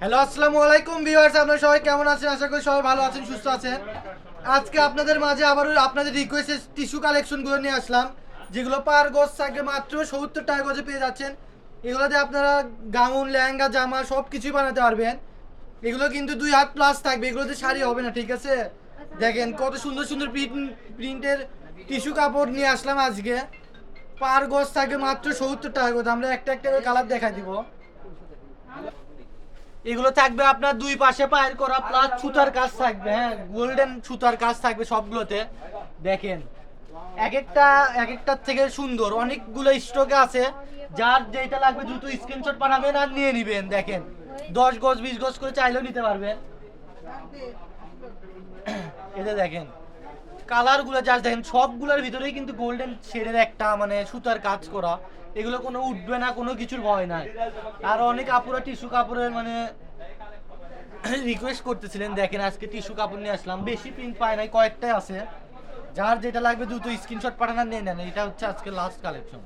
Hello, আসসালামু আলাইকুম viewers, আপনারা সবাই কেমন আছেন? আশা করি সবাই ভালো আছেন, সুস্থ আছেন। আজকে আপনাদের মাঝে আবারও আপনাদের রিকোয়েস্টের টিস্যু কালেকশনগুলো নিয়ে আসলাম, যেগুলো পার গজ থাকবে মাত্র ৭০ টাকা গজে পেয়ে যাচ্ছেন। এগুলোতে আপনারা গাউন, লেহেঙ্গা, জামা সব কিছুই বানাতে পারবেন। এগুলো কিন্তু 2 হাত প্লাস থাকবে, এগুলোতে শাড়ি হবে না, ঠিক আছে? দেখেন কত সুন্দর সুন্দর প্রিন্টের টিস্যু কাপড় নিয়ে আসলাম আজকে। পার গজ থাকবে মাত্র ৭০ টাকা গজ। আমরা একটা একটা কালার দেখাই দিব। এগুলো থাকবে আপনার দুই পাশে পায়ের করা, প্লাস সুতার কাজ থাকবে, হ্যাঁ, গোল্ডেন সুতার কাজ থাকবে সবগুলোতে। দেখেন এক একটার থেকে সুন্দর, অনেকগুলো স্টকে আছে। যার যেটা লাগবে দ্রুত স্ক্রিনশট বানাবেন আর নিয়ে নেবেন। দেখেন 10 গজ 20 গজ করে চাইলেও নিতে পারবেন। এতে দেখেন কালারগুলো জাস্ট দেখেন, সবগুলোর ভিতরেই কিন্তু গোল্ডেন শেডের একটা মানে সুতার কাজ করা। এগুলো কোনো উঠবে না, কোনো কিছুর ভয় নাই। আর অনেক আপুরা টিস্যু কাপড়ের মানে রিকোয়েস্ট করতেছিলেন। দেখেন আজকে টিস্যু কাপড় নিয়ে আসলাম, বেশি প্রিন্ট পায় নাই, কয়েকটাই আছে। যার যেটা লাগবে দ্রুত স্ক্রিনশট পাঠান আর নিয়ে নেন। এটা হচ্ছে আজকে লাস্ট কালেকশন।